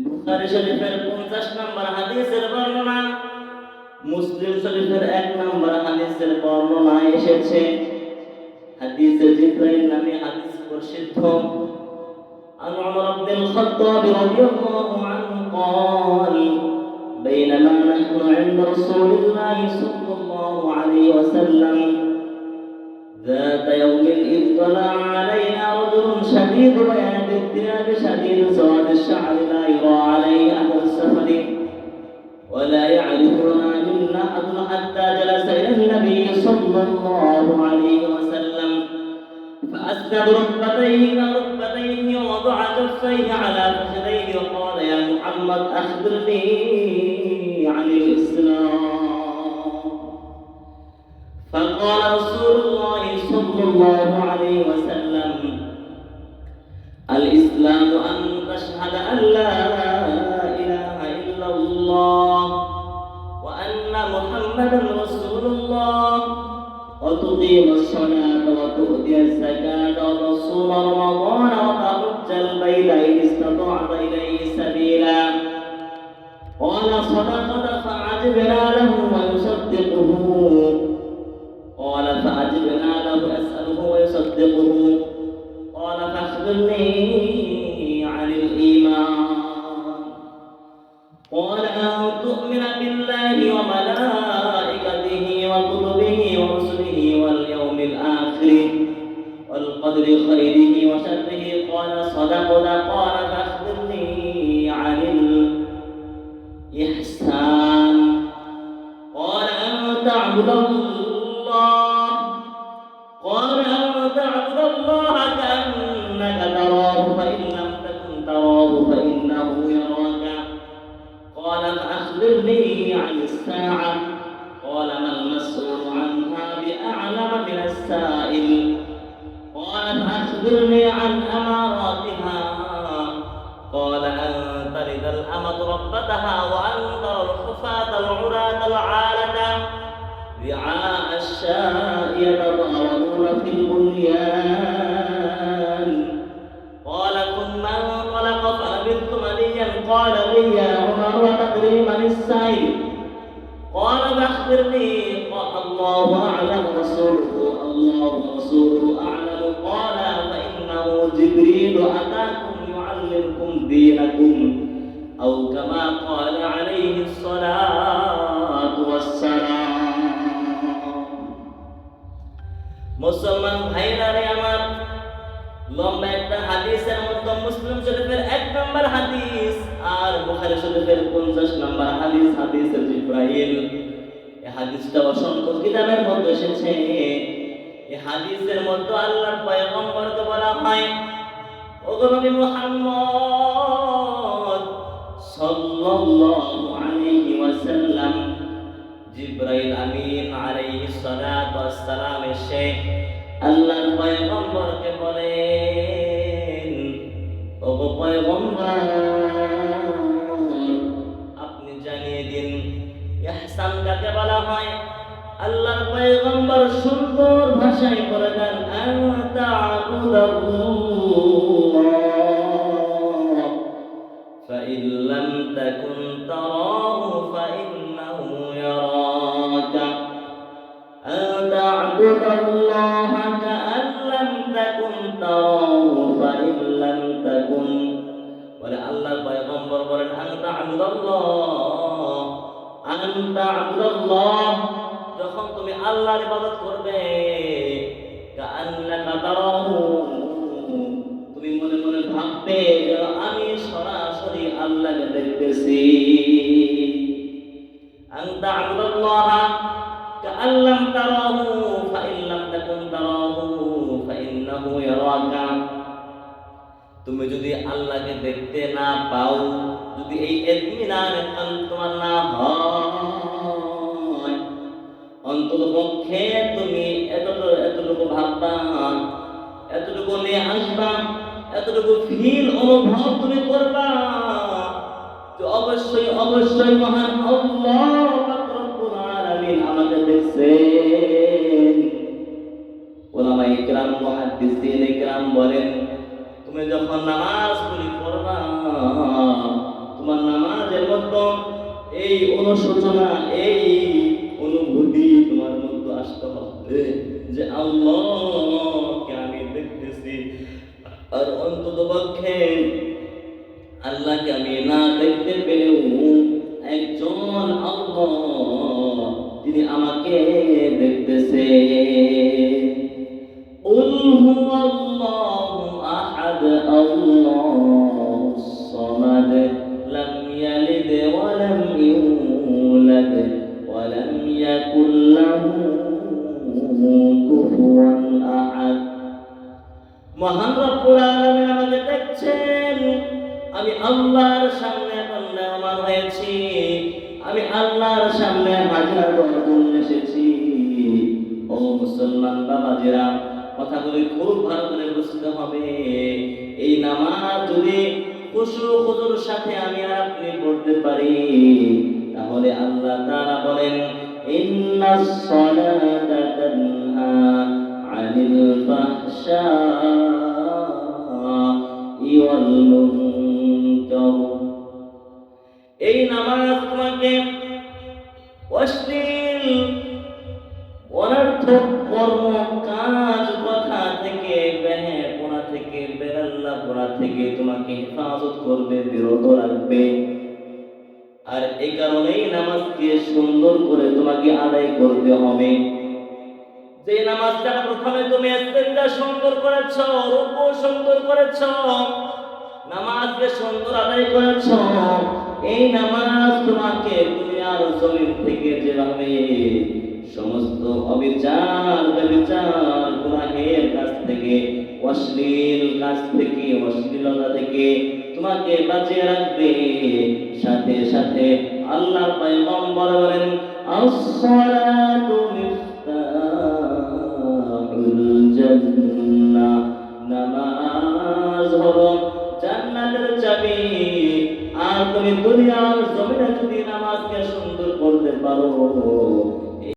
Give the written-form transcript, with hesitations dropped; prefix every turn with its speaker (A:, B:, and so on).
A: বুখারী শরীফের 50 নম্বর হাদিসের বর্ণনা, মুসলিম শরীফের 1 নম্বর হাদিসের বর্ণনা এসেছে। হাদিসে জিবরাইল নামে হাদিস প্রসিদ্ধ। عن عمر بن الخطاب رضي الله عنه قال بينما نحن عند رسول الله صلى الله عليه وسلم ذات يوم إذ طلع علينا رجل شديد بياض الثياب شديد سواد الشعر لا يرى عليه أثر السفر ولا يعرفنا منا أحد حتى جلس إلى النبي صلى الله عليه وسلم فأسند ركبتيه إلى ركبتيه ووضع كفيه على فخذيه وقال يا محمد أخبرني عن الإسلام. فقال رسول الله صلى الله عليه وسلم الإسلام أن تشهد أن لا إله إلا الله وأن محمدا رسول الله وتقيم الصلاة وتؤتي الزكاة وتصوم رمضان وتحج البيت إن استطعت إليه سبيلا. قال صدقت فعجبنا له ويصدقه. قال فعجبنا له يسأله ويصدقه. قال فأخبرني عن الإيمان. قال أن تؤمن بالله وملائكته وكتبه ورسله واليوم الآخر والقدر خيره وشره. قال صدقت. قال فأخبرني عن الإحسان. قال أن تعبد الله. قال أن تعبد الله كأنك تراه فإن لم تكن تراه فإنه يراك. قال فأخبرني عن الساعة. قال ما المسؤول عنها بأعلم من السائل. قال فأخبرني عن أماراتها. قال أن تلد الأمة ربتها وأن ترى الحفاة العراة العالة رعاء الشاء يتطاولون في البنيان. قال ثم انطلق فلبثت مليا. قال لي يا عمر وتدري من السائل؟ قال فأخبرني. قال الله أعلم ورسوله أعلم. قال فإنه جبريل أتاكم يعلمكم دينكم أو كما قال عليه الصلاة والسلام. মুসলমান ভাইরা রে আমার, লম্বা একটা হাদিসের মধ্যে মুসলিম শরীফের 1 নম্বর হাদিস আর বুখারী শরীফের 50 নম্বর হাদিস, হাদিসে জিবরাইল। এই হাদিসটা অসংখ্য কিতাবের মধ্যে এসেছে। এই হাদিসের মধ্যে আল্লাহর পয়গম্বরকে বলা হয়, ওগো নবী মুহাম্মদ সাল্লাল্লাহু আলাইহি ওয়াসাল্লাম, জিবরাইল আমিন আলাইহিস সালাতু ওয়াস সালাম এসে আল্লাহর পয়গম্বরকে বলেন, ওগো পয়গম্বর, আপনি জানিয়ে দিন ইহসান কাকে বলা হয়। আল্লাহর পয়গম্বর সুন্দর ভাষায় বলে দেন, আনতা আবুদাল্লাহ ফাইন লাম তাকুন তারাহু ফাইন্নাহু ইয়ারাকা। আনতা আবুদাল্লাহ কাআন লাম তাকুন তারাহু ফাইন লাম তাকুন। বলে আল্লাহর পয়গম্বর বলেন, আনতা আবুদাল্লাহ, আনতা আবুদাল্লাহ, যখন তুমি আল্লাহর ইবাদত করবে, কাআন্নাকা তারাহু, তুমি মনে মনে ভাববে যে আমি সরাসরি আল্লাহকে দেখতেছি। আনতা আবুদাল্লাহ কাআন লাম তারাহু ফাইন লাম তাকুন তারাহু ফাইন্নাহু ইয়ারাকা। তুমি যদি আল্লাহকে দেখতে না পাও, যদি এই ইতমিনান তোমার না হয়, অন্তত পক্ষে তুমি এতটুকু ভাববা, এতটুকু নিয়ে আসবা, এতটুকু ফিল অনুভব তুমি করবা, তো অবশ্যই অবশ্যই মহান আল্লাহ পাক রব্বুল আলামিন আমাকে দেখছেন। উলামায়ে কিরাম, মুহাদ্দিসিনে কিরাম বলেন, তুমি যখন নামাজ পড়বা, অনুশোচনা, এই অনুভূতি তোমার মধ্যে আসতে হবে যে আল্লাহকে আমি দেখতেছি, আর অন্তত পক্ষে আল্লাহকে আমি না দেখতে পেলেও একজন আল্লাহ তিনি আমাকে দেখতেছে। قل هو الله أحد الله الصمد لم يلد ولم يولد ولم يكن له كفوا أحد। মহান রব্বুল আলামিন আমাকে দেখছেন, আমি আল্লাহর সামনে বন্দনা হয়েছি, আমি আল্লাহর সামনে হাজার বরকত এসেছি। ও মুসলমান বাবাজিরা, কথাগুলি খুব ভালো করে বুঝতে হবে। এই নামাজ যদি খুশু খুজুর সাথে আমি আর আপনি পড়তে পারি, তাহলে আল্লাহ তাআলা বলেন ইন্নাস সালাতা তানহা আনিল ফাহশাই ওয়াল মুনকার। এই নামাজ তোমাকে অশ্লীল অনর্থক কর্ম কাজ কথা থেকে, বেহেপনা থেকে, বেরাল্লাপনা থেকে তোমাকে হেফাজত করবে, বিরত রাখবে। আর এই কারণেই নামাজকে সুন্দর করে তোমাকে আদায় করতে হবে। যে নামাজটা প্রথমে তুমি ইস্তেঞ্জা সুন্দর করেছো, রুকু সুন্দর করেছো, নামাজকে সুন্দর আদায় করেছো, এই নামাজ তোমাকে দুনিয়ার জমিন থেকে যেভাবে সমস্ত অবিচার ব্যভিচার গুনাহের কাছ থেকে, অশ্লীল কাজ থেকে, অশ্লীলতা থেকে তোমাকে বাঁচিয়ে রাখবে। সাথে সাথে আল্লাহর পয়গম্বর বলেন আসসালাতু মিফতাহুল জান্নাহ, নামাজ হলো জান্নাতের চাবি। আর তুমি দুনিয়ার জমিনে যদি নামাজকে সুন্দর করতে পারো,